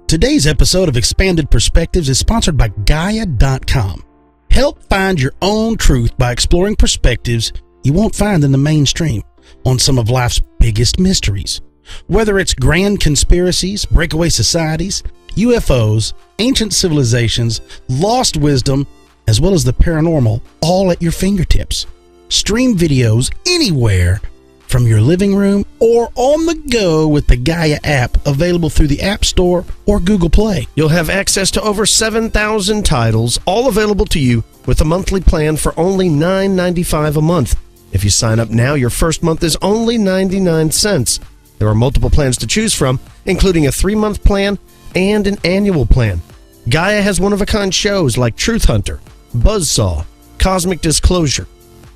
Today's episode of Expanded Perspectives is sponsored by Gaia.com. Help find your own truth by exploring perspectives you won't find in the mainstream on some of life's biggest mysteries. Whether it's grand conspiracies, breakaway societies, UFOs, ancient civilizations, lost wisdom, as well as the paranormal, all at your fingertips. Stream videos anywhere from your living room or on the go with the Gaia app, available through the App Store or Google Play. You'll have access to over 7,000 titles, all available to you with a monthly plan for only $9.95 a month. If you sign up now, your first month is only 99 cents. There are multiple plans to choose from, including a 3-month plan and an annual plan. Gaia has one-of-a-kind shows like Truth Hunter, Buzzsaw, Cosmic Disclosure,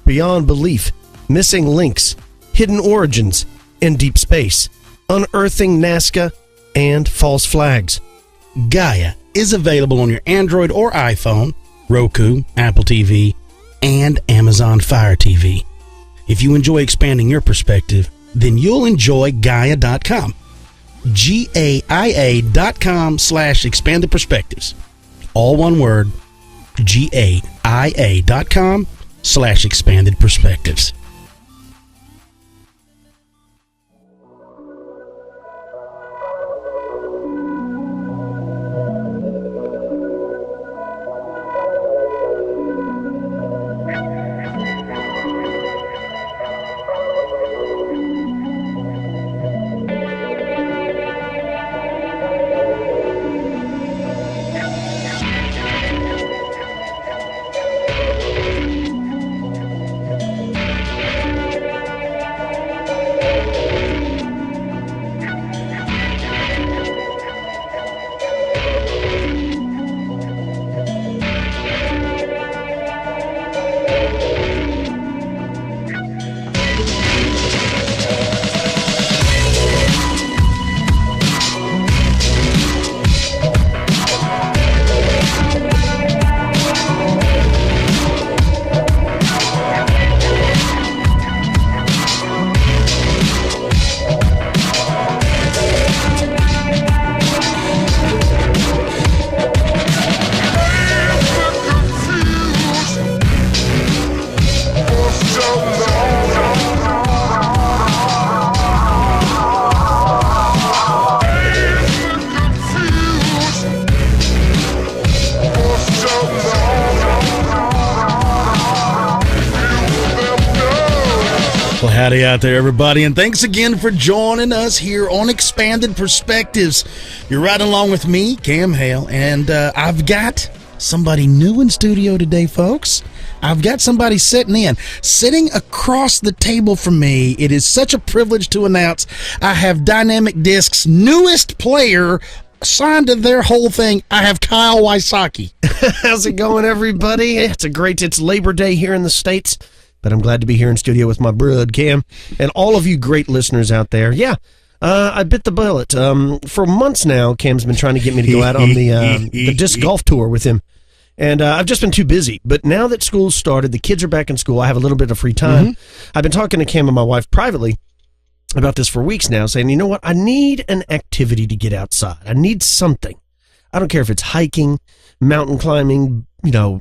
Beyond Belief, Missing Links, Hidden Origins, and Deep Space, Unearthing Nazca, and False Flags. Gaia is available on your Android or iPhone, Roku, Apple TV, and Amazon Fire TV. If you enjoy expanding your perspective, then you'll enjoy Gaia.com. GAIA.com/expanded perspectives. All one word, GAIA.com/expanded perspectives. Howdy out there, everybody, and thanks again for joining us here on Expanded Perspectives. You're riding along with me, Cam Hale, and I've got somebody new in studio today, folks. I've got somebody sitting across the table from me. It is such a privilege to announce I have Dynamic Disc's newest player signed to their whole thing. I have Kyle Wysocki. How's it going, everybody? It's Labor Day here in the States. But I'm glad to be here in studio with my broad, Cam, and all of you great listeners out there. Yeah, I bit the bullet. For months now, Cam's been trying to get me to go out on the disc golf tour with him, and I've just been too busy. But now that school's started, the kids are back in school, I have a little bit of free time. Mm-hmm. I've been talking to Cam and my wife privately about this for weeks now, saying, you know what, I need an activity to get outside. I need something. I don't care if it's hiking, mountain climbing,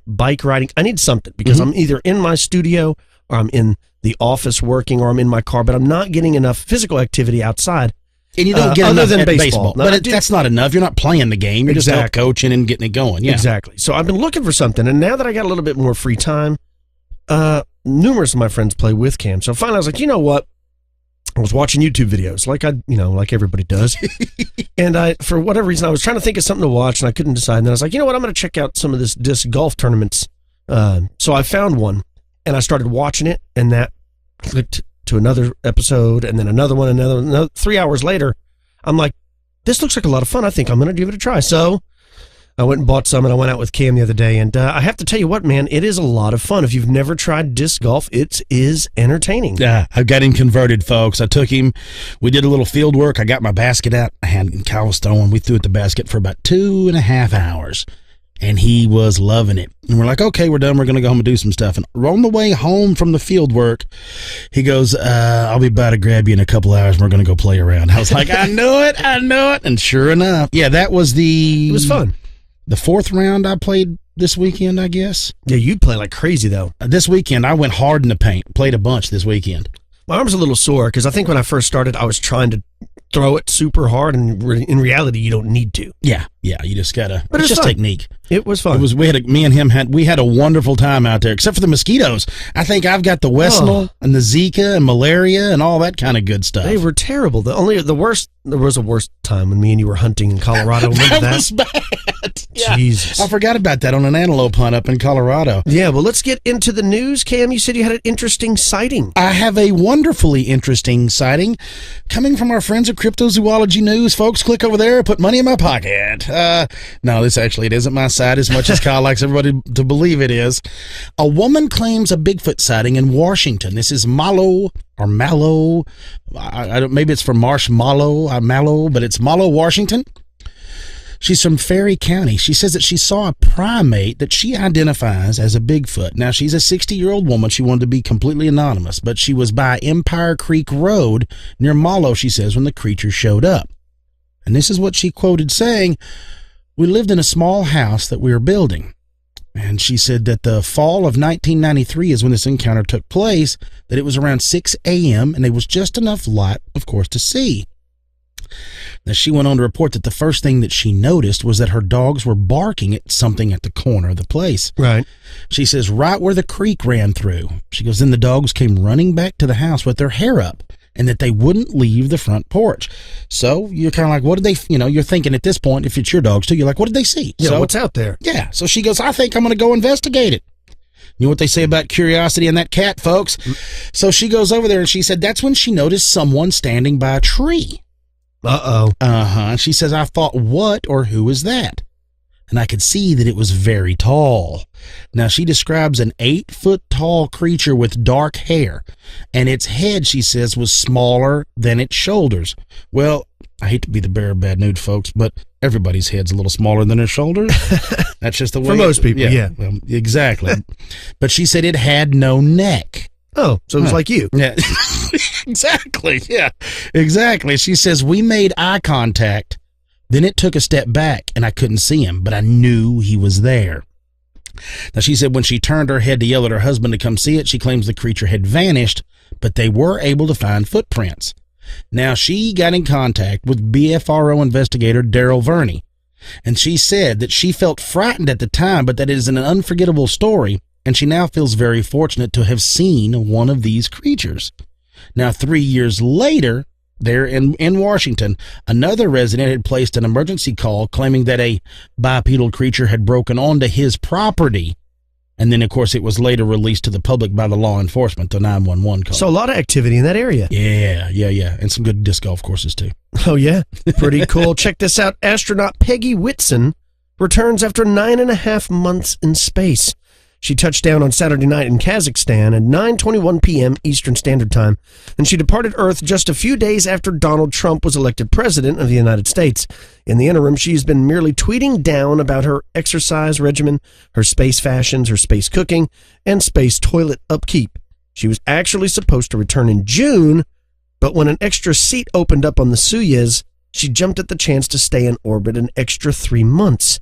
bike riding. I need something because I'm either in my studio or I'm in the office working, or I'm in my car, but I'm not getting enough physical activity outside. And you don't get enough than baseball. But that's not enough. You're not playing the game. You're just out coaching and getting it going. Yeah. Exactly. So I've been looking for something, and now that I got a little bit more free time, numerous of my friends play with Cam. So finally I was like, you know what? I was watching YouTube videos like like everybody does. And for whatever reason, I was trying to think of something to watch, and I couldn't decide. And then I was like, you know what? I'm going to check out some of this disc golf tournaments. So I found one. And I started watching it, and that clicked to another episode, and then another one, another 3 hours later, I'm like, this looks like a lot of fun. I think I'm going to give it a try. So I went and bought some, and I went out with Cam the other day, and I have to tell you what, man, it is a lot of fun. If you've never tried disc golf, it is entertaining. Yeah, I got him converted, folks. I took him. We did a little field work. I got my basket out. Kyle was throwing. We threw at the basket for about 2.5 hours. And he was loving it. And we're like, okay, we're done. We're going to go home and do some stuff. And on the way home from the field work, he goes, I'll be by to grab you in a couple hours. And we're going to go play around. I was like, I knew it. And sure enough, yeah, that was It was fun. The fourth round I played this weekend, I guess. Yeah, you play like crazy, though. This weekend, I went hard in the paint. Played a bunch this weekend. My arm's a little sore because I think when I first started, I was trying to throw it super hard, and in reality, you don't need to. Yeah, you just gotta. But it's just fun. technique. It was fun. Me and him had a wonderful time out there, except for the mosquitoes. I think I've got the Westnal and the Zika and malaria and all that kind of good stuff. They were terrible. There was a worst time when me and you were hunting in Colorado. Remember that? Was bad. Yeah. Jesus. I forgot about that on an antelope hunt up in Colorado. Yeah, well, let's get into the news. Cam, you said you had an interesting sighting. I have a wonderfully interesting sighting coming from our friends at Cryptozoology News. Folks, click over there, put money in my pocket. No, it isn't my side as much as Kyle likes everybody to believe it is. A woman claims a Bigfoot sighting in Washington. This is Malo. Maybe it's from Malo, but it's Malo, Washington. She's from Ferry County. She says that she saw a primate that she identifies as a Bigfoot. Now, she's a 60-year-old woman. She wanted to be completely anonymous, but she was by Empire Creek Road near Malo, she says, when the creature showed up. And this is what she quoted saying, "We lived in a small house that we were building." And she said that the fall of 1993 is when this encounter took place, that it was around 6 a.m., and there was just enough light, of course, to see. Now, she went on to report that the first thing that she noticed was that her dogs were barking at something at the corner of the place. Right. She says, right where the creek ran through. She goes, then the dogs came running back to the house with their hair up, and that they wouldn't leave the front porch. So you're kind of like, what did they, you're thinking at this point, if it's your dogs too, you're like, what did they see? Yeah, so, what's out there? Yeah. So she goes, I think I'm going to go investigate it. You know what they say about curiosity and that cat, folks? So she goes over there, and she said that's when she noticed someone standing by a tree. Uh-oh. She says, I thought, what or who is that? And I could see that it was very tall. Now, she describes an 8-foot-tall creature with dark hair, and its head, she says, was smaller than its shoulders. Well, I hate to be the bearer of bad news, folks, but everybody's head's a little smaller than their shoulders. That's just the way. For most people, yeah. Well, exactly. But she said it had no neck. Oh, so it was like you. Yeah. Exactly. Yeah, exactly. She says, we made eye contact. Then it took a step back, and I couldn't see him, but I knew he was there. Now, she said when she turned her head to yell at her husband to come see it, she claims the creature had vanished, but they were able to find footprints. Now, she got in contact with BFRO investigator Daryl Verney, and she said that she felt frightened at the time, but that it is an unforgettable story, and she now feels very fortunate to have seen one of these creatures. Now, 3 years later, there in Washington, another resident had placed an emergency call claiming that a bipedal creature had broken onto his property. And then, of course, it was later released to the public by the law enforcement, the 911 call. So a lot of activity in that area. Yeah. And some good disc golf courses, too. Oh, yeah? Pretty cool. Check this out. Astronaut Peggy Whitson returns after 9.5 months in space. She touched down on Saturday night in Kazakhstan at 9:21 p.m. Eastern Standard Time, and she departed Earth just a few days after Donald Trump was elected president of the United States. In the interim, she's been merely tweeting down about her exercise regimen, her space fashions, her space cooking, and space toilet upkeep. She was actually supposed to return in June, but when an extra seat opened up on the Soyuz, she jumped at the chance to stay in orbit an extra 3 months.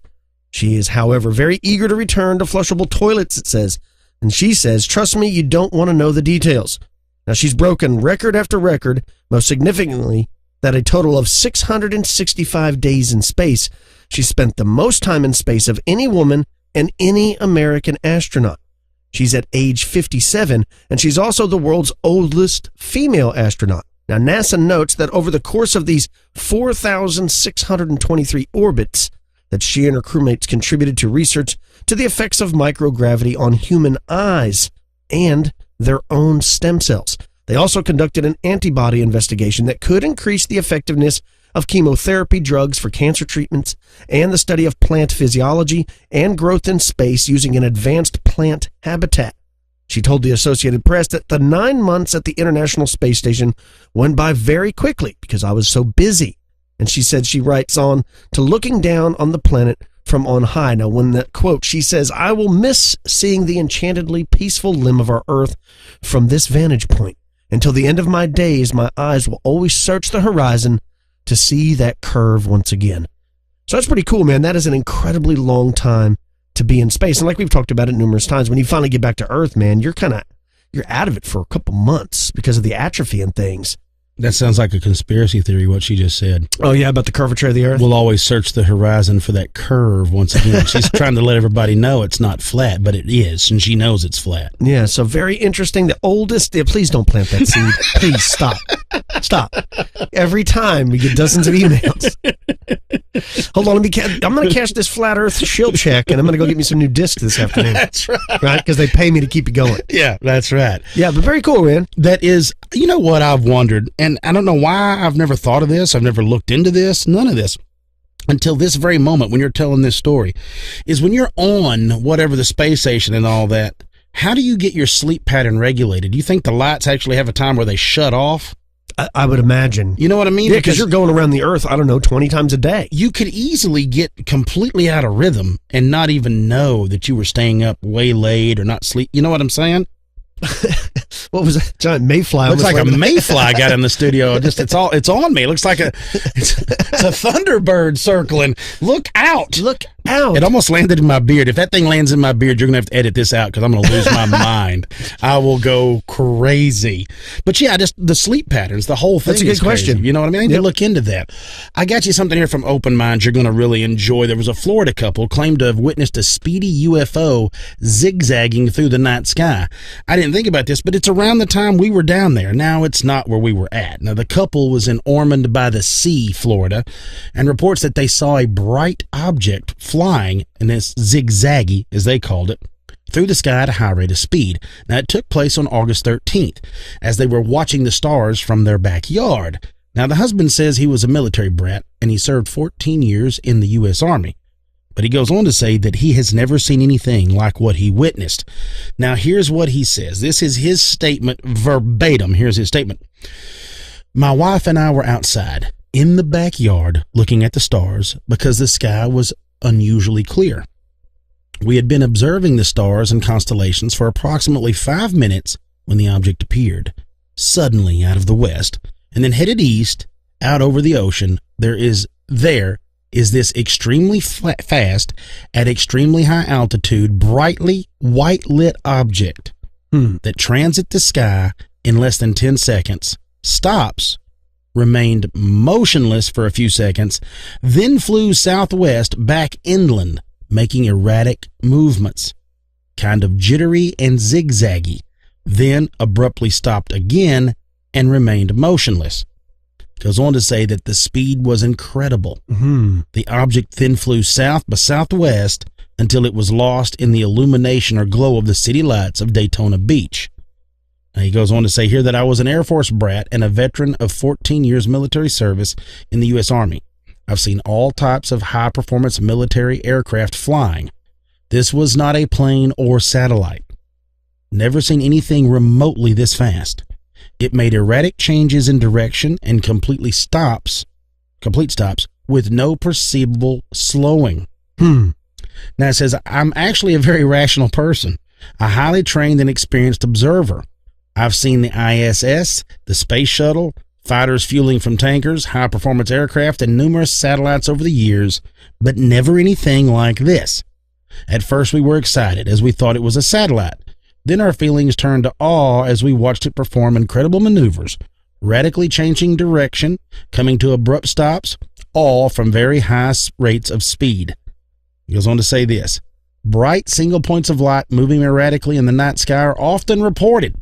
She is, however, very eager to return to flushable toilets, it says. And she says, trust me, you don't want to know the details. Now, she's broken record after record, most significantly, that a total of 665 days in space. She spent the most time in space of any woman and any American astronaut. She's at age 57, and she's also the world's oldest female astronaut. Now, NASA notes that over the course of these 4,623 orbits, that she and her crewmates contributed to research to the effects of microgravity on human eyes and their own stem cells. They also conducted an antibody investigation that could increase the effectiveness of chemotherapy drugs for cancer treatments and the study of plant physiology and growth in space using an advanced plant habitat. She told the Associated Press that the 9 months at the International Space Station went by very quickly because I was so busy. And she said she writes on to looking down on the planet from on high. Now, when that quote, she says, "I will miss seeing the enchantedly peaceful limb of our Earth from this vantage point. Until the end of my days, my eyes will always search the horizon to see that curve once again." So that's pretty cool, man. That is an incredibly long time to be in space. And like we've talked about it numerous times, when you finally get back to Earth, man, you're out of it for a couple months because of the atrophy and things. That sounds like a conspiracy theory, what she just said. Oh, yeah, about the curvature of the Earth? We'll always search the horizon for that curve once again. She's trying to let everybody know it's not flat, but it is, and she knows it's flat. Yeah, so very interesting. The oldest... please don't plant that seed. Please, stop. Stop. Every time we get dozens of emails. Hold on, I'm going to cash this flat Earth shield check, and I'm going to go get me some new discs this afternoon. That's right. Right? Because they pay me to keep it going. Yeah, that's right. Yeah, but very cool, man. That is, you know what I've wondered, and I don't know why I've never thought of this, I've never looked into this, none of this, until this very moment when you're telling this story, is when you're on whatever the space station and all that, how do you get your sleep pattern regulated? Do you think the lights actually have a time where they shut off? I would imagine. You know what I mean? Yeah, because you're going around the Earth, 20 times a day. You could easily get completely out of rhythm and not even know that you were staying up way late or not sleep. You know what I'm saying? What was that? Giant mayfly. Looks like a mayfly got in the studio. It's on me. It looks like it's a thunderbird circling. Look out. Look out. It almost landed in my beard. If that thing lands in my beard, you're going to have to edit this out because I'm going to lose my mind. I will go crazy. But yeah, just the sleep patterns, the whole thing. That's a good question. You know what I mean? I need to look into that. I got you something here from Open Minds you're going to really enjoy. There was a Florida couple claimed to have witnessed a speedy UFO zigzagging through the night sky. I didn't think about this, but it's around the time we were down there. Now it's not where we were at. Now the couple was in Ormond by the Sea, Florida, and reports that they saw a bright object flying, and this zig-zaggy, as they called it, through the sky at a high rate of speed. Now it took place on August 13th, as they were watching the stars from their backyard. Now the husband says he was a military brat, and he served 14 years in the U.S. Army. But he goes on to say that he has never seen anything like what he witnessed. Now, here's what he says. This is his statement verbatim. Here's his statement. "My wife and I were outside in the backyard looking at the stars because the sky was unusually clear. We had been observing the stars and constellations for approximately 5 minutes when the object appeared, suddenly out of the west, and then headed east, out over the ocean. There is this extremely fast, at extremely high altitude, brightly white-lit object that transits the sky in less than 10 seconds, stops, remained motionless for a few seconds, then flew southwest back inland, making erratic movements, kind of jittery and zigzaggy, then abruptly stopped again and remained motionless." Goes on to say that the speed was incredible. The object then flew south by southwest until it was lost in the illumination or glow of the city lights of Daytona Beach. Now he goes on to say here that I was an Air Force brat and a veteran of 14 years military service in the U.S. Army. I've seen all types of high-performance military aircraft flying. This was not a plane or satellite. Never seen anything remotely this fast. It made erratic changes in direction and complete stops with no perceivable slowing. Now it says, I'm actually a very rational person, a highly trained and experienced observer. I've seen the ISS, the space shuttle, fighters fueling from tankers, high-performance aircraft, and numerous satellites over the years, but never anything like this. At first we were excited as we thought it was a satellite. Then our feelings turned to awe as we watched it perform incredible maneuvers, radically changing direction, coming to abrupt stops, all from very high rates of speed. He goes on to say this. Bright single points of light moving erratically in the night sky are often reported.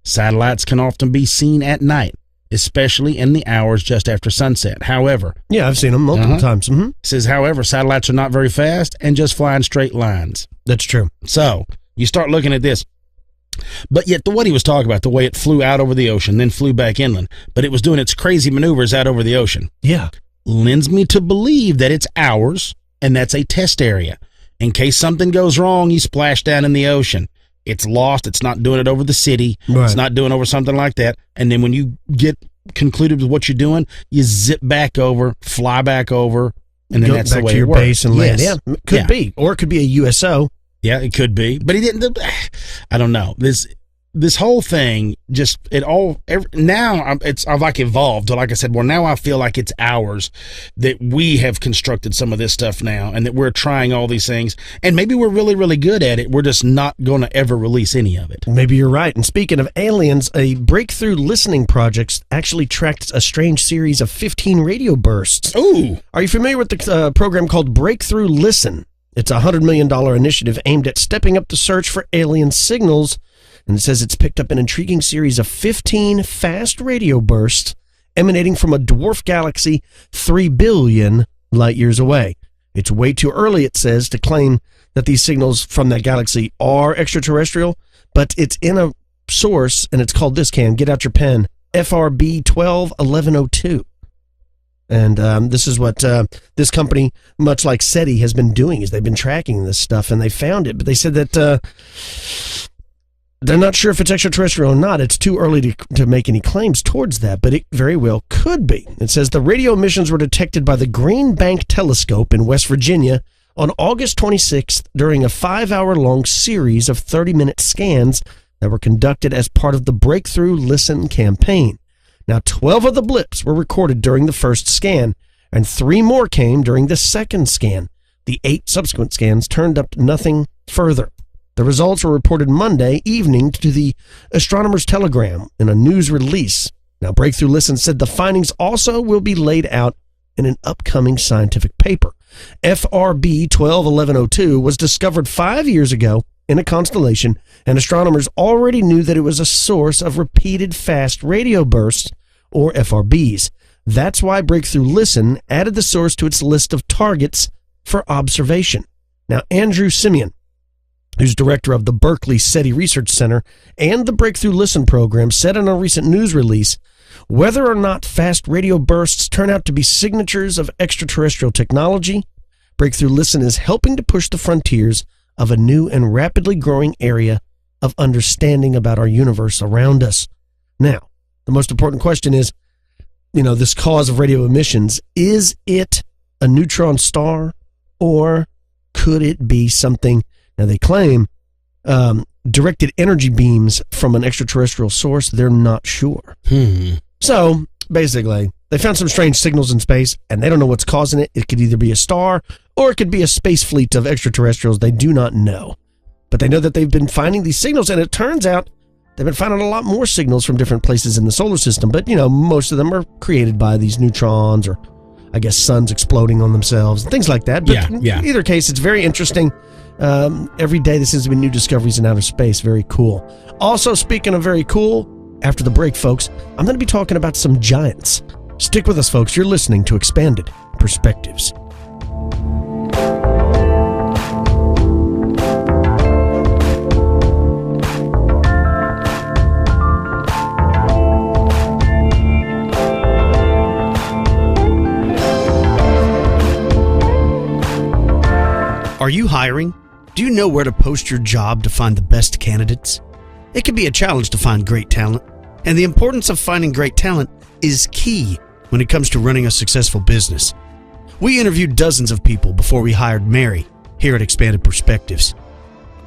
Satellites can often be seen at night, especially in the hours just after sunset. However... Yeah, I've seen them multiple times. It says, however, satellites are not very fast and just fly in straight lines. That's true. So... you start looking at this, but yet what he was talking about, the way it flew out over the ocean, then flew back inland, but it was doing its crazy maneuvers out over the ocean. Yeah. Lends me to believe that it's ours, and that's a test area. In case something goes wrong, you splash down in the ocean. It's lost. It's not doing it over the city. Right. It's not doing over something like that. And then when you get concluded with what you're doing, you zip back over, fly back over, And then Go that's back the way to your it works. base and land. Yes. Yeah, could be. Or it could be a USO. Yeah, it could be, but he didn't. I don't know. This whole thing just now I've like evolved. Like I said, well, now I feel like it's ours, that we have constructed some of this stuff now, and that we're trying all these things, and maybe we're really, really good at it. We're just not going to ever release any of it. Maybe you're right. And speaking of aliens, a breakthrough listening project actually tracked a strange series of 15 radio bursts. Ooh. Are you familiar with the program called Breakthrough Listen? It's a $100 million initiative aimed at stepping up the search for alien signals. And it says it's picked up an intriguing series of 15 fast radio bursts emanating from a dwarf galaxy 3 billion light years away. It's way too early, it says, to claim that these signals from that galaxy are extraterrestrial, but it's in a source, and it's called this, Cam. Get out your pen. FRB 121102. And this is what this company, much like SETI, has been doing, is they've been tracking this stuff, and they found it. But they said that they're not sure if it's extraterrestrial or not. It's too early to make any claims towards that, but it very well could be. It says the radio emissions were detected by the Green Bank Telescope in West Virginia on August 26th during a 5-hour-long series of 30-minute scans that were conducted as part of the Breakthrough Listen campaign. Now, 12 of the blips were recorded during the first scan, and 3 more came during the second scan. The 8 subsequent scans turned up nothing further. The results were reported Monday evening to the Astronomer's Telegram in a news release. Now, Breakthrough Listen said the findings also will be laid out in an upcoming scientific paper. FRB 121102 was discovered 5 years ago in a constellation, and astronomers already knew that it was a source of repeated fast radio bursts, or FRBs. That's why Breakthrough Listen added the source to its list of targets for observation. Now, Andrew Simeon, who's director of the Berkeley SETI Research Center and the Breakthrough Listen program, said in a recent news release, whether or not fast radio bursts turn out to be signatures of extraterrestrial technology, Breakthrough Listen is helping to push the frontiers of a new and rapidly growing area of understanding about our universe around us. Now, the most important question is, this cause of radio emissions, is it a neutron star, or could it be something? Now, they claim directed energy beams from an extraterrestrial source. They're not sure. So, basically, they found some strange signals in space, and they don't know what's causing it. It could either be a star, or it could be a space fleet of extraterrestrials. They do not know. But they know that they've been finding these signals, and it turns out they've been finding a lot more signals from different places in the solar system. But, most of them are created by these neutrons, or, I guess, suns exploding on themselves, and things like that. But in either case, it's very interesting. Every day there seems to be new discoveries in outer space. Very cool. Also, speaking of very cool, after the break, folks, I'm going to be talking about some giants. Stick with us, folks. You're listening to Expanded Perspectives. Are you hiring? Do you know where to post your job to find the best candidates? It can be a challenge to find great talent, and the importance of finding great talent is key when it comes to running a successful business. We interviewed dozens of people before we hired Mary here at Expanded Perspectives.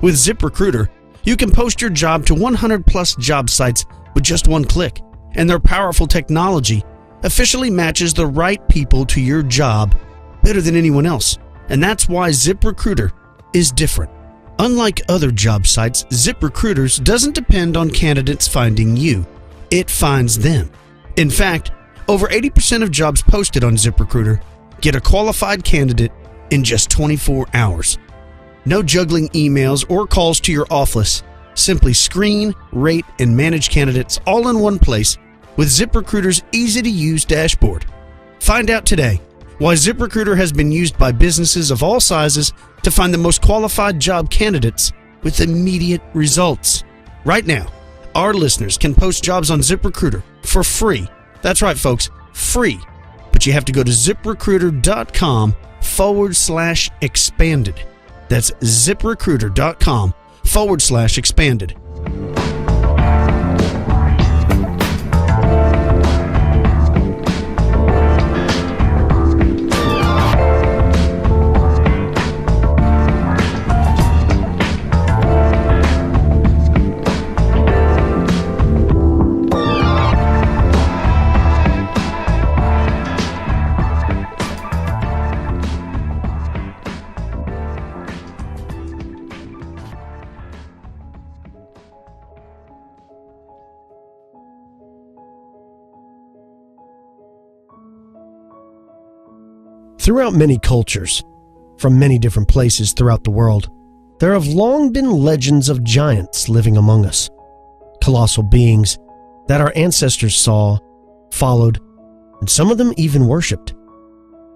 With ZipRecruiter, you can post your job to 100 plus job sites with just one click, and their powerful technology officially matches the right people to your job better than anyone else. And that's why ZipRecruiter is different. Unlike other job sites, ZipRecruiter doesn't depend on candidates finding you. It finds them. In fact, over 80% of jobs posted on ZipRecruiter get a qualified candidate in just 24 hours. No juggling emails or calls to your office. Simply screen, rate, and manage candidates all in one place with ZipRecruiter's easy-to-use dashboard. Find out today why ZipRecruiter has been used by businesses of all sizes to find the most qualified job candidates with immediate results. Right now, our listeners can post jobs on ZipRecruiter for free. That's right, folks, free. But you have to go to ZipRecruiter.com/expanded. That's ZipRecruiter.com/expanded. Throughout many cultures, from many different places throughout the world, there have long been legends of giants living among us. Colossal beings that our ancestors saw, followed, and some of them even worshipped.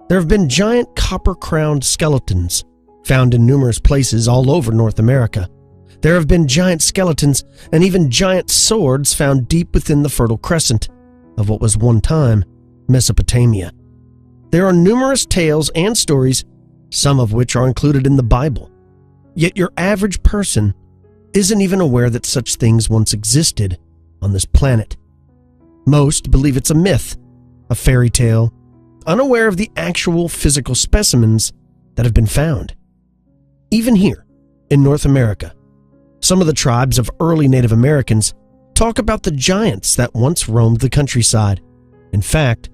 There have been giant copper-crowned skeletons found in numerous places all over North America. There have been giant skeletons and even giant swords found deep within the Fertile Crescent of what was one time Mesopotamia. There are numerous tales and stories, some of which are included in the Bible. Yet your average person isn't even aware that such things once existed on this planet. Most believe it's a myth, a fairy tale, unaware of the actual physical specimens that have been found. Even here, in North America, some of the tribes of early Native Americans talk about the giants that once roamed the countryside. In fact,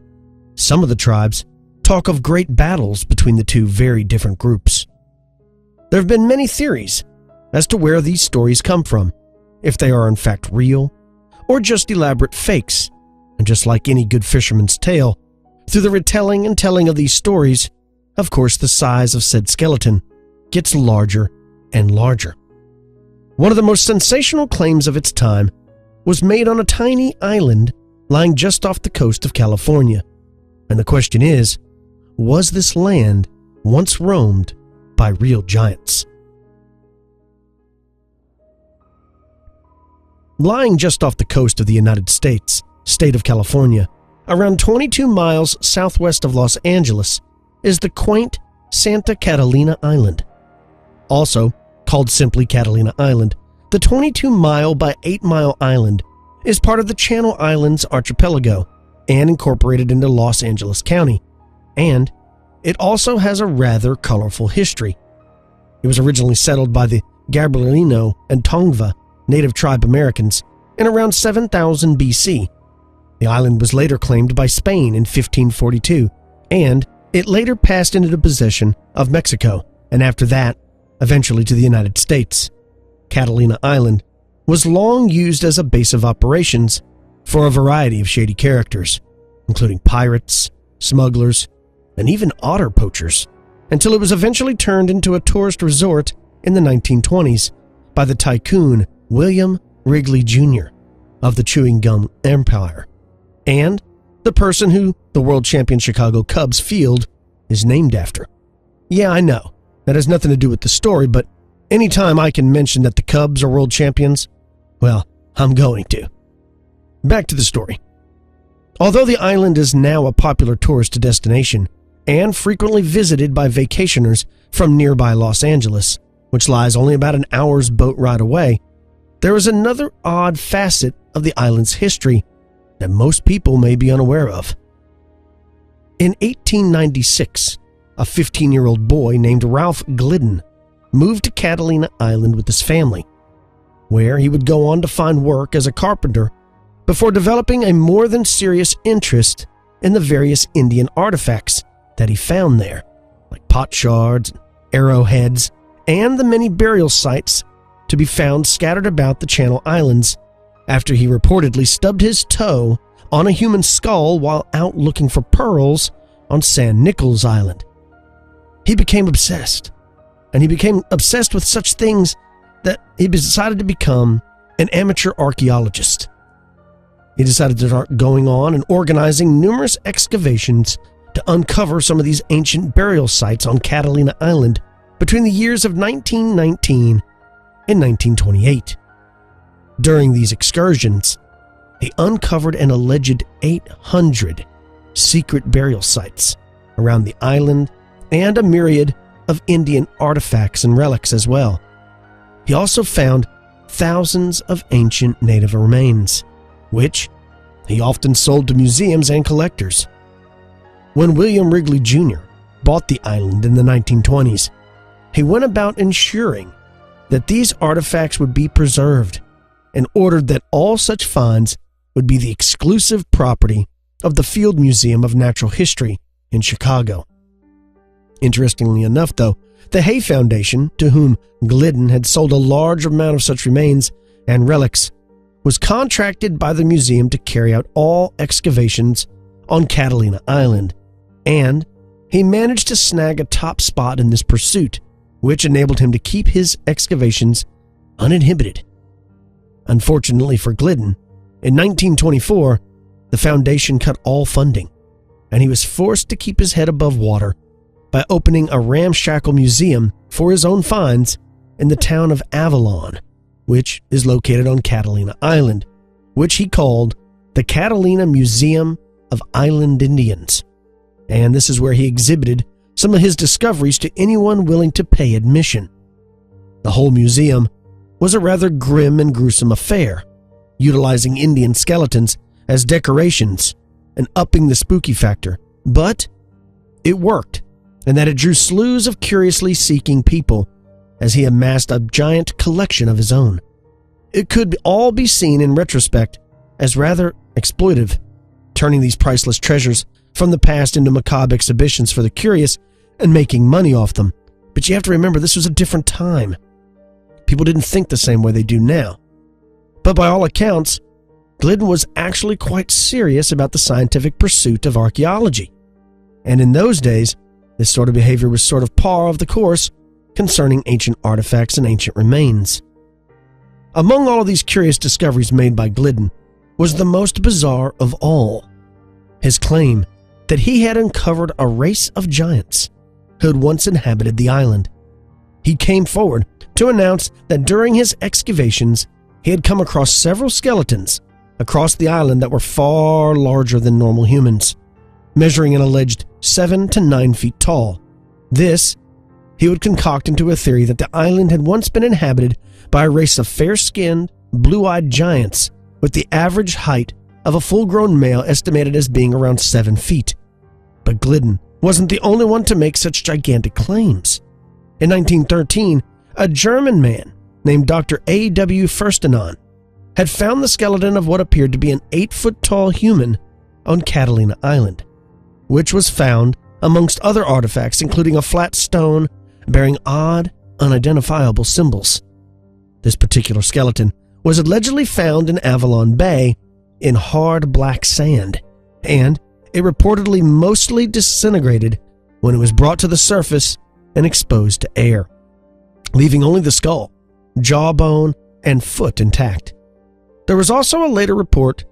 some of the tribes talk of great battles between the two very different groups. There have been many theories as to where these stories come from, if they are in fact real, or just elaborate fakes. And just like any good fisherman's tale, through the retelling and telling of these stories, of course the size of said skeleton gets larger and larger. One of the most sensational claims of its time was made on a tiny island lying just off the coast of California. And the question is, was this land once roamed by real giants? Lying just off the coast of the United States, state of California, around 22 miles southwest of Los Angeles, is the quaint Santa Catalina Island. Also called simply Catalina Island, the 22-mile by 8-mile island is part of the Channel Islands archipelago and incorporated into Los Angeles County, and it also has a rather colorful history. It was originally settled by the Gabrielino and Tongva native tribe Americans in around 7000 BC. The island was later claimed by Spain in 1542, and it later passed into the possession of Mexico, and after that, eventually to the United States. Catalina Island was long used as a base of operations for a variety of shady characters, including pirates, smugglers, and even otter poachers, until it was eventually turned into a tourist resort in the 1920s by the tycoon William Wrigley Jr. of the chewing gum empire, and the person who the world champion Chicago Cubs field is named after. Yeah, I know, that has nothing to do with the story, but anytime I can mention that the Cubs are world champions, well, I'm going to. Back to the story. Although the island is now a popular tourist destination and frequently visited by vacationers from nearby Los Angeles, which lies only about an hour's boat ride away, there is another odd facet of the island's history that most people may be unaware of. In 1896, a 15-year-old boy named Ralph Glidden moved to Catalina Island with his family, where he would go on to find work as a carpenter before developing a more than serious interest in the various Indian artifacts that he found there, like pot shards, arrowheads, and the many burial sites to be found scattered about the Channel Islands after he reportedly stubbed his toe on a human skull while out looking for pearls on San Nicolas Island. He became obsessed, and he became obsessed with such things that he decided to become an amateur archaeologist. He decided to start going on and organizing numerous excavations to uncover some of these ancient burial sites on Catalina Island between the years of 1919 and 1928. During these excursions, he uncovered an alleged 800 secret burial sites around the island and a myriad of Indian artifacts and relics as well. He also found thousands of ancient native remains, which he often sold to museums and collectors. When William Wrigley Jr. bought the island in the 1920s, he went about ensuring that these artifacts would be preserved and ordered that all such finds would be the exclusive property of the Field Museum of Natural History in Chicago. Interestingly enough, though, the Hay Foundation, to whom Glidden had sold a large amount of such remains and relics, was contracted by the museum to carry out all excavations on Catalina Island, and he managed to snag a top spot in this pursuit, which enabled him to keep his excavations uninhibited. Unfortunately for Glidden, in 1924, the foundation cut all funding, and he was forced to keep his head above water by opening a ramshackle museum for his own finds in the town of Avalon, which is located on Catalina Island, which he called the Catalina Museum of Island Indians. And this is where he exhibited some of his discoveries to anyone willing to pay admission. The whole museum was a rather grim and gruesome affair, utilizing Indian skeletons as decorations and upping the spooky factor. But it worked, and that it drew slews of curiously seeking people as he amassed a giant collection of his own. It could all be seen in retrospect as rather exploitive, turning these priceless treasures from the past into macabre exhibitions for the curious and making money off them. But you have to remember, this was a different time. People didn't think the same way they do now. But by all accounts, Glidden was actually quite serious about the scientific pursuit of archaeology. And in those days, this sort of behavior was sort of par of the course concerning ancient artifacts and ancient remains. Among all of these curious discoveries made by Glidden was the most bizarre of all: his claim that he had uncovered a race of giants who had once inhabited the island. He came forward to announce that during his excavations, he had come across several skeletons across the island that were far larger than normal humans, measuring an alleged 7 to 9 feet tall. This he would concoct into a theory that the island had once been inhabited by a race of fair-skinned, blue-eyed giants with the average height of a full-grown male estimated as being around 7 feet. But Glidden wasn't the only one to make such gigantic claims. In 1913, a German man named Dr. A.W. Furstenon had found the skeleton of what appeared to be an 8-foot-tall human on Catalina Island, which was found amongst other artifacts, including a flat stone bearing odd, unidentifiable symbols. This particular skeleton was allegedly found in Avalon Bay in hard black sand, and it reportedly mostly disintegrated when it was brought to the surface and exposed to air, leaving only the skull, jawbone, and foot intact. There was also a later report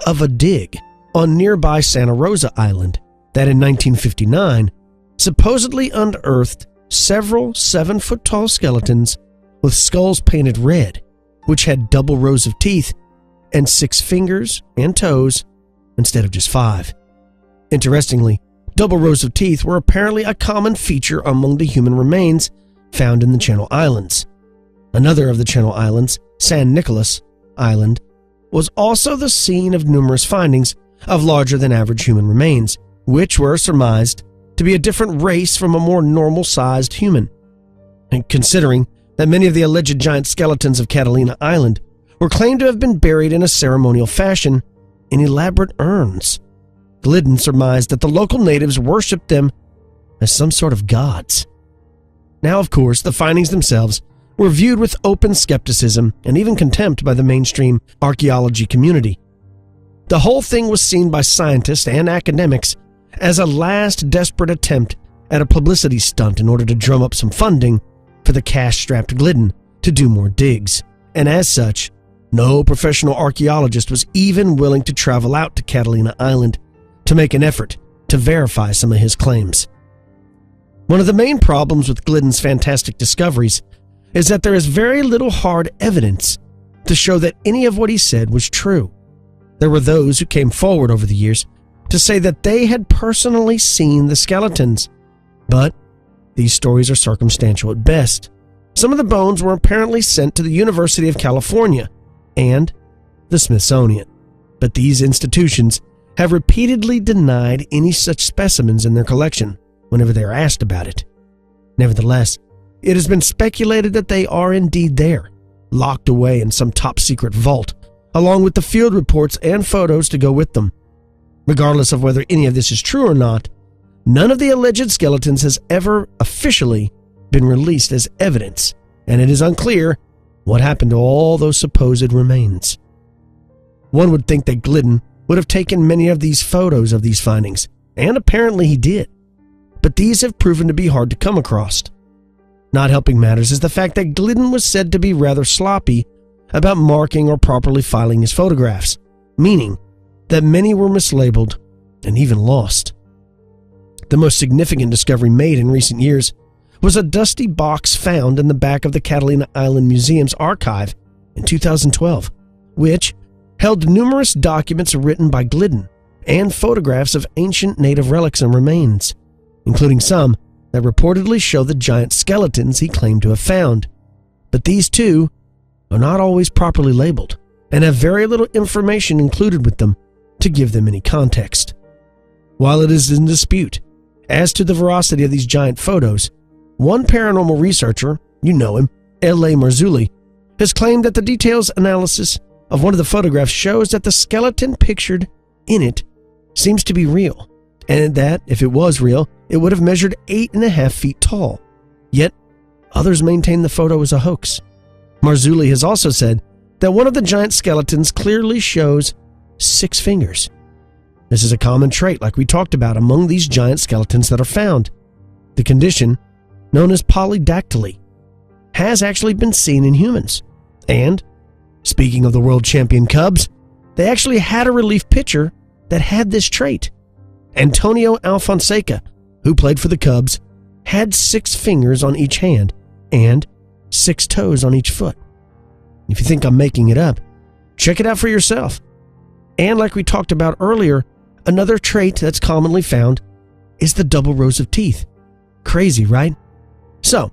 of a dig on nearby Santa Rosa Island that in 1959 supposedly unearthed several 7-foot-tall skeletons with skulls painted red, which had double rows of teeth and 6 fingers and toes instead of just 5. Interestingly, double rows of teeth were apparently a common feature among the human remains found in the Channel Islands. Another of the Channel Islands, San Nicolas Island, was also the scene of numerous findings of larger-than-average human remains, which were surmised to be a different race from a more normal-sized human. And considering that many of the alleged giant skeletons of Catalina Island were claimed to have been buried in a ceremonial fashion in elaborate urns, Glidden surmised that the local natives worshipped them as some sort of gods. Now, of course, the findings themselves were viewed with open skepticism and even contempt by the mainstream archaeology community. The whole thing was seen by scientists and academics as a last desperate attempt at a publicity stunt in order to drum up some funding for the cash-strapped Glidden to do more digs. And as such, no professional archaeologist was even willing to travel out to Catalina Island to make an effort to verify some of his claims. One of the main problems with Glidden's fantastic discoveries is that there is very little hard evidence to show that any of what he said was true. There were those who came forward over the years to say that they had personally seen the skeletons, but these stories are circumstantial at best. Some of the bones were apparently sent to the University of California and the Smithsonian, but these institutions have repeatedly denied any such specimens in their collection whenever they are asked about it. Nevertheless, it has been speculated that they are indeed there, locked away in some top-secret vault, along with the field reports and photos to go with them. Regardless of whether any of this is true or not, none of the alleged skeletons has ever officially been released as evidence, and it is unclear what happened to all those supposed remains. One would think that Glidden would have taken many of these photos of these findings, and apparently he did. but these have proven to be hard to come across. Not helping matters is the fact that Glidden was said to be rather sloppy about marking or properly filing his photographs, meaning that many were mislabeled and even lost. The most significant discovery made in recent years was a dusty box found in the back of the Catalina Island Museum's archive in 2012, which held numerous documents written by Glidden and photographs of ancient native relics and remains, including some that reportedly show the giant skeletons he claimed to have found. But these too are not always properly labeled and have very little information included with them to give them any context. While it is in dispute as to the veracity of these giant photos, one paranormal researcher, you know him, L.A. Marzulli, has claimed that the details analysis of one of the photographs shows that the skeleton pictured in it seems to be real, and that if it was real, it would have measured 8.5 feet tall. Yet, others maintain the photo is a hoax. Marzulli has also said that one of the giant skeletons clearly shows 6 fingers. This is a common trait, like we talked about, among these giant skeletons that are found. The condition, known as polydactyly, has actually been seen in humans. And, speaking of the world champion Cubs, they actually had a relief pitcher that had this trait. Antonio Alfonseca, who played for the Cubs, had 6 fingers on each hand and 6 toes on each foot. If you think I'm making it up, check it out for yourself. And like we talked about earlier, another trait that's commonly found is the double rows of teeth. Crazy, right? So,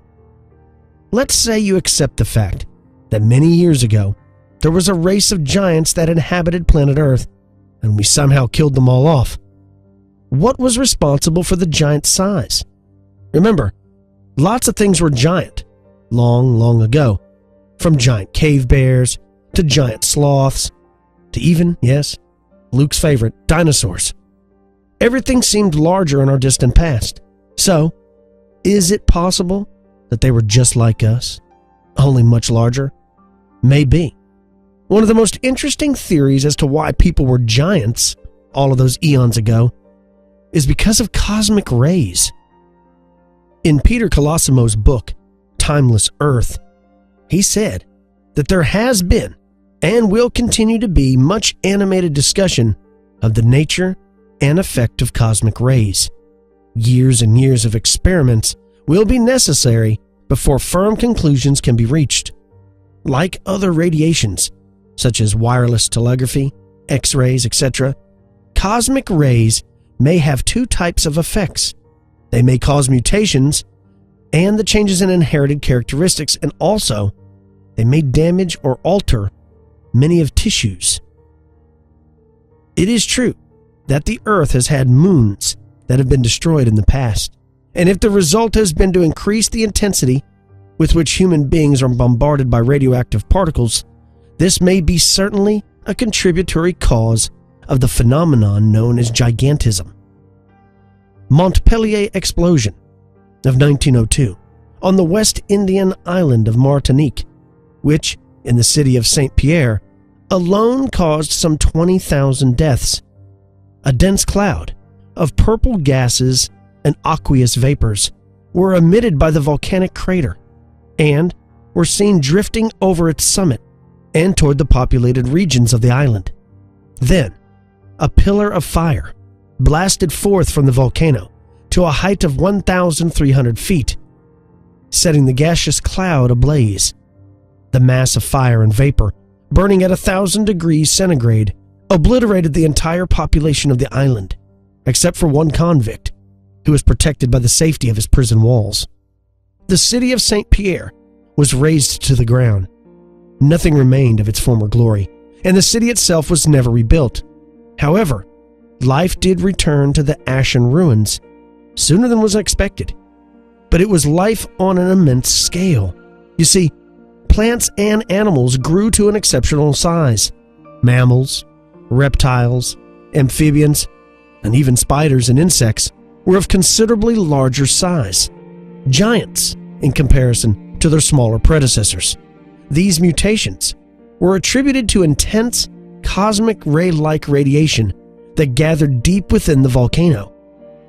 let's say you accept the fact that many years ago, there was a race of giants that inhabited planet Earth, and we somehow killed them all off. What was responsible for the giant size? Remember, lots of things were giant long, long ago, from giant cave bears to giant sloths to even, yes, Luke's favorite, dinosaurs. Everything seemed larger in our distant past. So, is it possible that they were just like us, only much larger? Maybe. One of the most interesting theories as to why people were giants all of those eons ago is because of cosmic rays. In Peter Colosimo's book, Timeless Earth, he said that there has been and will continue to be much animated discussion of the nature and effect of cosmic rays. Years and years of experiments will be necessary before firm conclusions can be reached. Like other radiations, such as wireless telegraphy, X-rays, etc., cosmic rays may have 2 types of effects. They may cause mutations and the changes in inherited characteristics, and also they may damage or alter many of tissues. It is true that the Earth has had moons that have been destroyed in the past, and if the result has been to increase the intensity with which human beings are bombarded by radioactive particles, this may be certainly a contributory cause of the phenomenon known as gigantism. Montpellier explosion of 1902 on the West Indian island of Martinique, which, in the city of St. Pierre, alone caused some 20,000 deaths. A dense cloud of purple gases and aqueous vapors were emitted by the volcanic crater and were seen drifting over its summit and toward the populated regions of the island. Then, a pillar of fire blasted forth from the volcano to a height of 1,300 feet, setting the gaseous cloud ablaze. The mass of fire and vapor, burning at 1,000 degrees centigrade, obliterated the entire population of the island, except for one convict, who was protected by the safety of his prison walls. The city of St. Pierre was razed to the ground. Nothing remained of its former glory, and the city itself was never rebuilt. However, life did return to the ashen ruins sooner than was expected. But it was life on an immense scale. You see, plants and animals grew to an exceptional size. Mammals, reptiles, amphibians, and even spiders and insects were of considerably larger size. Giants in comparison to their smaller predecessors. These mutations were attributed to intense cosmic ray-like radiation that gathered deep within the volcano.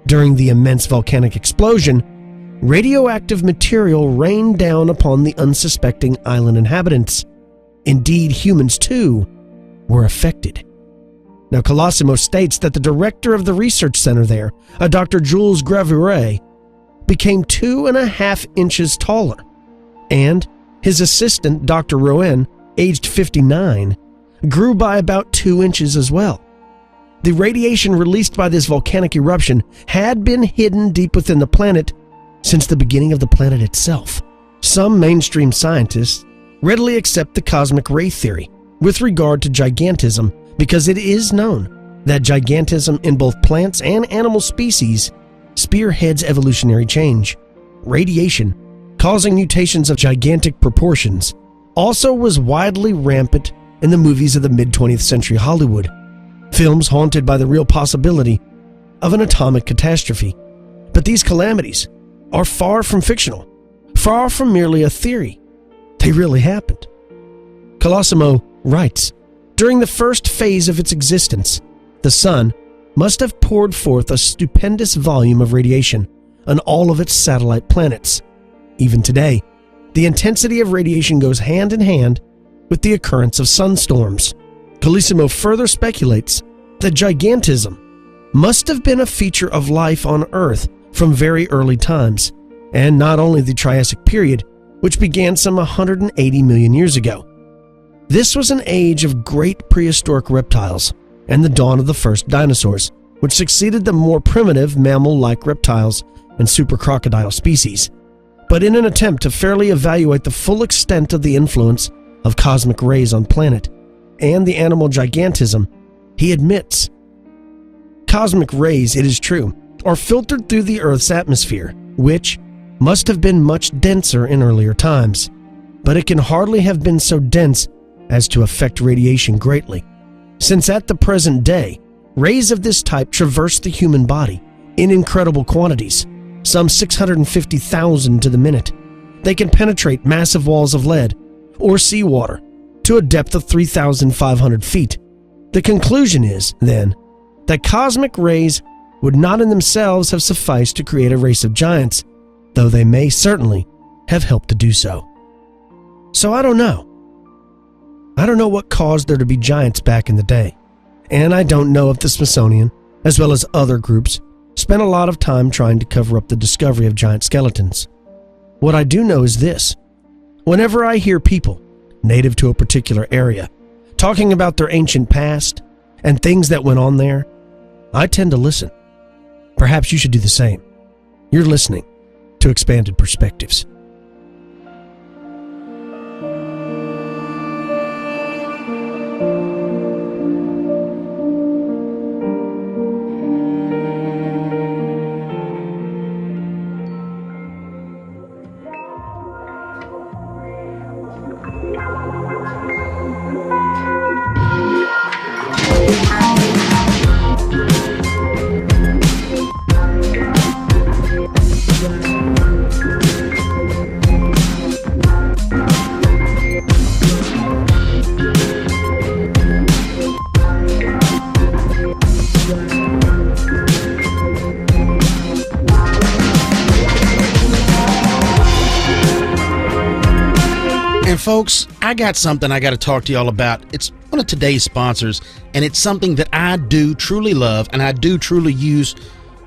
During the immense volcanic explosion, radioactive material rained down upon the unsuspecting island inhabitants. Indeed, humans too were affected. Now, Colosimo states that the director of the research center there, a Dr. Jules Gravier, became 2.5 inches taller, and his assistant, Dr. Rouen, aged 59, grew by about 2 inches as well. The radiation released by this volcanic eruption had been hidden deep within the planet since the beginning of the planet itself. Some mainstream scientists readily accept the cosmic ray theory with regard to gigantism because it is known that gigantism in both plants and animal species spearheads evolutionary change. Radiation, causing mutations of gigantic proportions, also was widely rampant in the movies of the mid-20th century Hollywood, films haunted by the real possibility of an atomic catastrophe. But these calamities are far from fictional, far from merely a theory. They really happened. Colosimo writes, during the first phase of its existence, the sun must have poured forth a stupendous volume of radiation on all of its satellite planets. Even today, the intensity of radiation goes hand in hand with the occurrence of sunstorms. Colosimo further speculates that gigantism must have been a feature of life on Earth from very early times, and not only the Triassic period, which began some 180 million years ago. This was an age of great prehistoric reptiles and the dawn of the first dinosaurs, which succeeded the more primitive mammal-like reptiles and supercrocodile species. But in an attempt to fairly evaluate the full extent of the influence of cosmic rays on planet and the animal gigantism, he admits, cosmic rays, it is true, are filtered through the Earth's atmosphere, which must have been much denser in earlier times, but it can hardly have been so dense as to affect radiation greatly, since at the present day, rays of this type traverse the human body in incredible quantities, some 650,000 to the minute. They can penetrate massive walls of lead or seawater to a depth of 3,500 feet. The conclusion is, then, that cosmic rays would not in themselves have sufficed to create a race of giants, though they may certainly have helped to do so. So I don't know. I don't know what caused there to be giants back in the day, and I don't know if the Smithsonian, as well as other groups, spent a lot of time trying to cover up the discovery of giant skeletons. What I do know is this: whenever I hear people, native to a particular area, talking about their ancient past and things that went on there, I tend to listen. Perhaps you should do the same. You're listening to Expanded Perspectives. Folks, I got something I got to talk to y'all about. It's one of today's sponsors, and it's something that I do truly love and I do truly use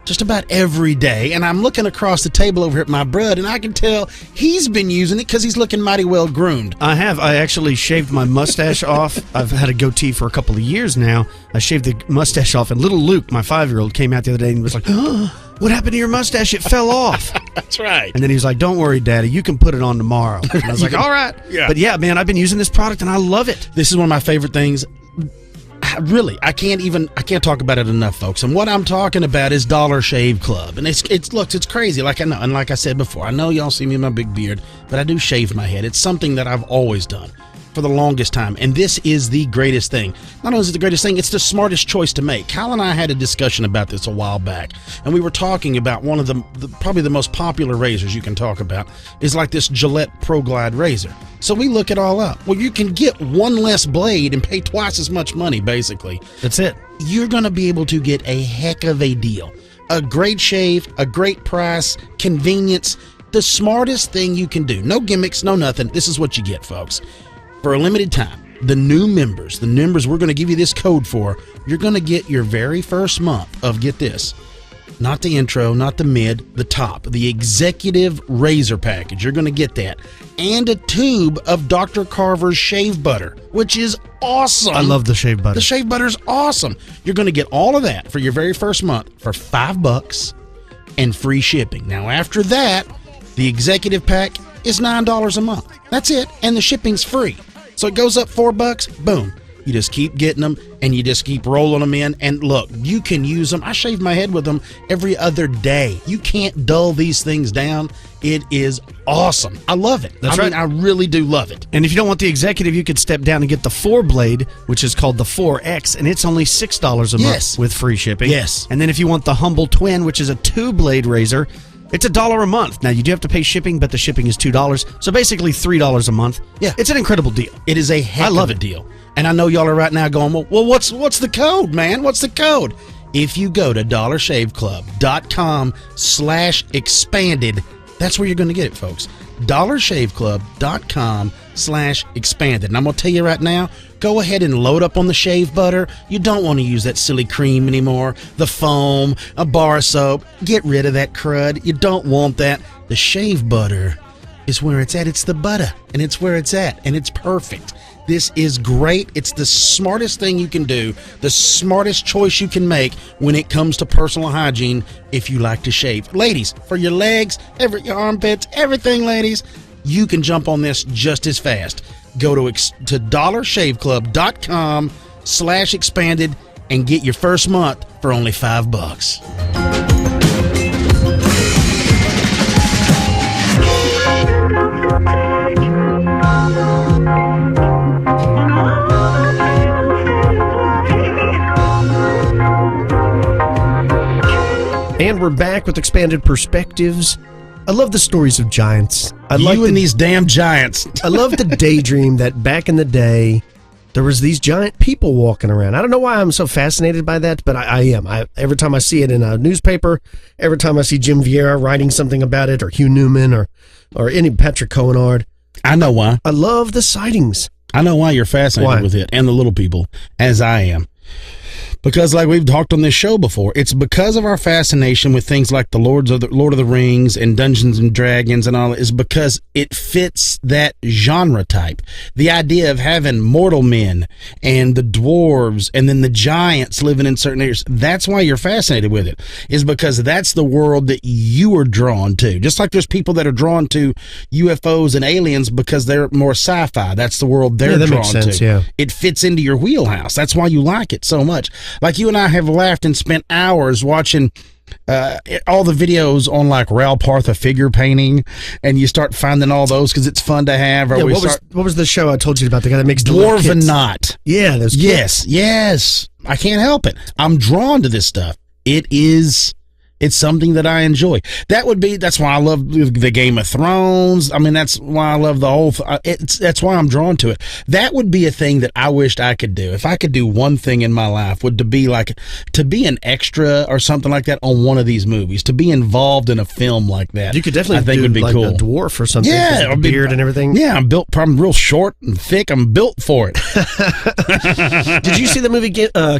just about every day. And I'm looking across the table over at my bud, and I can tell he's been using it because he's looking mighty well groomed. I have. I actually shaved my mustache off. I've had a goatee for a couple of years now. I shaved the mustache off, and little Luke, my 5-year-old, came out the other day and was like, "Oh, what happened to your mustache? It fell off." That's right. And then he was like, "Don't worry, Daddy, you can put it on tomorrow." And I was like, "All right." Yeah. But yeah, man, I've been using this product and I love it. This is one of my favorite things. Really, I can't talk about it enough, folks. And what I'm talking about is Dollar Shave Club. And it's crazy. Like I know, and like I said before, I know y'all see me in my big beard, but I do shave my head. It's something that I've always done for the longest time. And this is the greatest thing. Not only is it the greatest thing, it's the smartest choice to make. Kyle and I had a discussion about this a while back, and we were talking about one of the probably the most popular razors you can talk about is like this Gillette Pro Glide razor. So we look it all up. Well, you can get one less blade and pay twice as much money, basically. That's it. You're going to be able to get a heck of a deal. a great shave, a great price, convenience, the smartest thing you can do. No gimmicks, no nothing. This is what you get, folks. For a limited time, the members we're going to give you this code for, you're going to get your very first month of, get this, not the intro, not the mid, the top, the executive razor package. You're going to get that. And a tube of Dr. Carver's shave butter, which is awesome. I love the shave butter. The shave butter is awesome. You're going to get all of that for your very first month for $5 and free shipping. Now, after that, the executive pack is $9 a month. That's it. And the shipping's free. So it goes up $4. Boom. You just keep getting them, and you just keep rolling them in. And look, you can use them. I shave my head with them every other day. You can't dull these things down. It is awesome. I love it. I mean, I really do love it. And if you don't want the executive, you could step down and get the 4-blade, which is called the 4X, and it's only $6 a month with free shipping. Yes. And then if you want the Humble Twin, which is a 2-blade razor, it's $1 a month. Now, you do have to pay shipping, but the shipping is $2. So basically $3 a month. Yeah. It's an incredible deal. It is a heck of a deal. And I know y'all are right now going, well, what's the code, man? What's the code? If you go to dollarshaveclub.com/expanded, that's where you're going to get it, folks. dollarshaveclub.com/expanded. And I'm going to tell you right now, go ahead and load up on the shave butter. You don't want to use that silly cream anymore, the foam, a bar of soap. Get rid of that crud. You don't want that. The shave butter is where it's at. It's the butter, and it's where it's at, and it's perfect. This is great. It's the smartest thing you can do, the smartest choice you can make when it comes to personal hygiene if you like to shave. Ladies, for your legs, your armpits, everything, ladies, you can jump on this just as fast. Go to dollarshaveclub.com/expanded and get your first month for only $5. And we're back with expanded perspectives. I love the stories of giants. These damn giants. I love the daydream that back in the day, there was these giant people walking around. I don't know why I'm so fascinated by that, but I am. Every time I see it in a newspaper, every time I see Jim Vieira writing something about it, or Hugh Newman, or any Patrick Cohenard. I know why. I love the sightings. I know why you're fascinated with it and the little people, as I am. Because like we've talked on this show before, it's because of our fascination with things like the Lord of the Rings and Dungeons and Dragons and all, is because it fits that genre type. The idea of having mortal men and the dwarves and then the giants living in certain areas. That's why you're fascinated with it, is because that's the world that you are drawn to. Just like there's people that are drawn to UFOs and aliens because they're more sci-fi. That's the world they're drawn to. Yeah. It fits into your wheelhouse. That's why you like it so much. Like you and I have laughed and spent hours watching all the videos on like Raoul Partha figure painting, and you start finding all those because it's fun to have. Or what was the show I told you about? The guy that makes Dwarf. Yeah, those kits. Yes. I can't help it. I'm drawn to this stuff. It's something that I enjoy. That's why I love the Game of Thrones. I mean, that's why I love the whole, that's why I'm drawn to it. That would be a thing that I wished I could do. If I could do one thing in my life, would to be an extra or something like that on one of these movies, to be involved in a film like that. You could definitely would be like cool. A dwarf or something. Yeah. Beard and everything. Yeah. I'm real short and thick. I'm built for it. Did you see the movie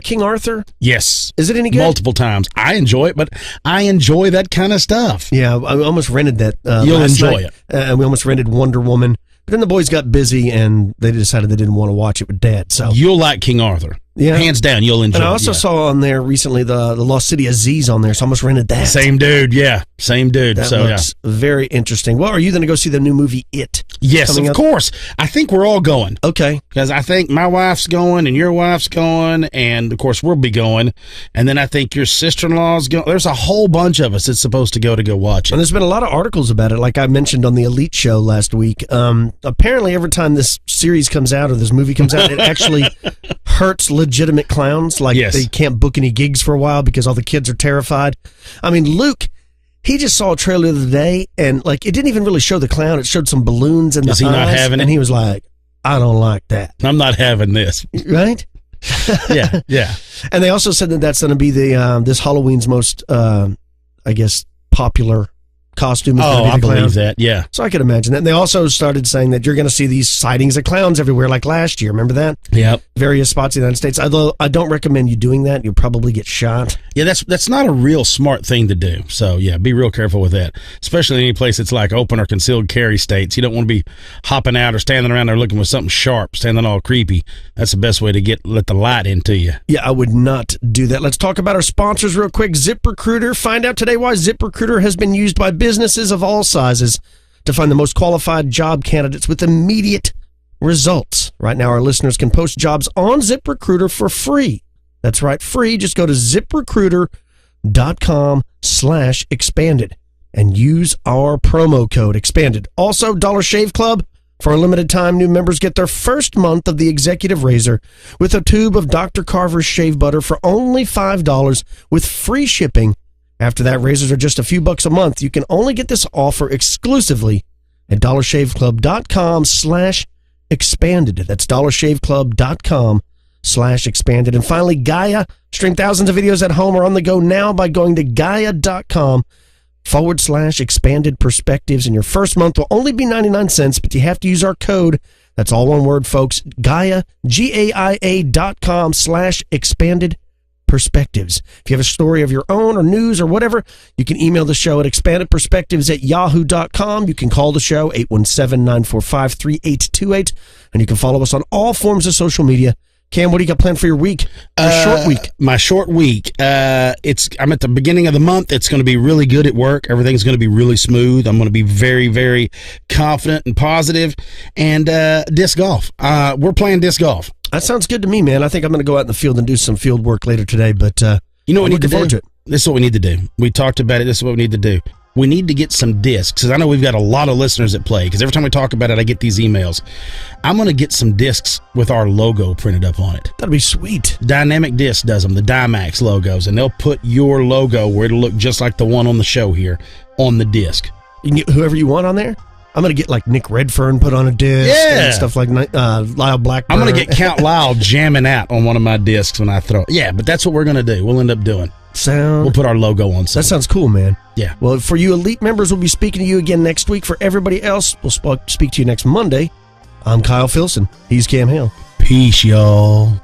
King Arthur? Yes. Is it any good? Multiple times. I enjoy it, but I enjoy that kind of stuff. Yeah, I almost rented that. You'll enjoy it. We almost rented Wonder Woman, but then the boys got busy and they decided they didn't want to watch it with Dad. So you'll like King Arthur. Yeah. Hands down, you'll enjoy it. And I also saw on there recently the Lost City Aziz on there, so I almost rented that. Same dude, yeah. Same dude. That looks very interesting. Well, are you going to go see the new movie It? Yes, of course. I think we're all going. Okay. Because I think my wife's going and your wife's going, and of course we'll be going. And then I think your sister-in-law's going. There's a whole bunch of us that's supposed to go watch it. And there's been a lot of articles about it, like I mentioned on the Elite Show last week. Apparently every time this series comes out or this movie comes out, it actually hurts legitimate clowns. Like they can't book any gigs for a while because all the kids are terrified. I mean, Luke, he just saw a trailer the other day, and like it didn't even really show the clown. It showed some balloons in the eyes. Is he not having it? And he was like, I don't like that. I'm not having this. Right? Yeah. And they also said that that's going to be the this Halloween's most I guess, popular costume. I believe that. Yeah. So I could imagine that. And they also started saying that you're going to see these sightings of clowns everywhere, like last year. Remember that? Yep. Various spots in the United States. Although I don't recommend you doing that. You'll probably get shot. Yeah, that's not a real smart thing to do. So, yeah, be real careful with that, especially in any place that's like open or concealed carry states. You don't want to be hopping out or standing around there looking with something sharp, standing all creepy. That's the best way to let the light into you. Yeah, I would not do that. Let's talk about our sponsors real quick. ZipRecruiter. Find out today why ZipRecruiter has been used by businesses of all sizes to find the most qualified job candidates with immediate results. Right now, our listeners can post jobs on ZipRecruiter for free. That's right, free. Just go to ZipRecruiter.com/expanded and use our promo code expanded. Also, Dollar Shave Club. For a limited time, new members get their first month of the Executive Razor with a tube of Dr. Carver's shave butter for only $5 with free shipping. After that, razors are just a few bucks a month. You can only get this offer exclusively at dollarshaveclub.com/expanded. That's dollarshaveclub.com/expanded. And finally, Gaia. Stream thousands of videos at home or on the go now by going to gaia.com/expanded perspectives. And your first month will only be 99 cents, but you have to use our code. That's all one word, folks. Gaia, GAIA.com/expanded perspectives. If you have a story of your own or news or whatever, you can email the show at expandedperspectives@yahoo.com. You can call the show 817-945-3828, and you can follow us on all forms of social media. Cam, what do you got planned for your week? Your short week. My short week. I'm at the beginning of the month. It's going to be really good at work. Everything's going to be really smooth. I'm going to be very, very confident and positive. And disc golf. We're playing disc golf. That sounds good to me, man. I think I'm going to go out in the field and do some field work later today, but you know what we need to do? It. This is what we need to do. We talked about it. This is what we need to do. We need to get some discs, because I know we've got a lot of listeners that play, because every time we talk about it, I get these emails. I'm going to get some discs with our logo printed up on it. That'd be sweet. Dynamic Disc does them, the Dymax logos, and they'll put your logo where it'll look just like the one on the show here on the disc. You can get whoever you want on there? I'm going to get like Nick Redfern put on a disc and stuff like Lyle Blackburn. I'm going to get Count Lyle jamming out on one of my discs when I throw it. Yeah, but that's what we're going to do. We'll end up doing. We'll put our logo on something. That sounds cool, man. Yeah. Well, for you elite members, we'll be speaking to you again next week. For everybody else, we'll speak to you next Monday. I'm Kyle Filson. He's Cam Hale. Peace, y'all.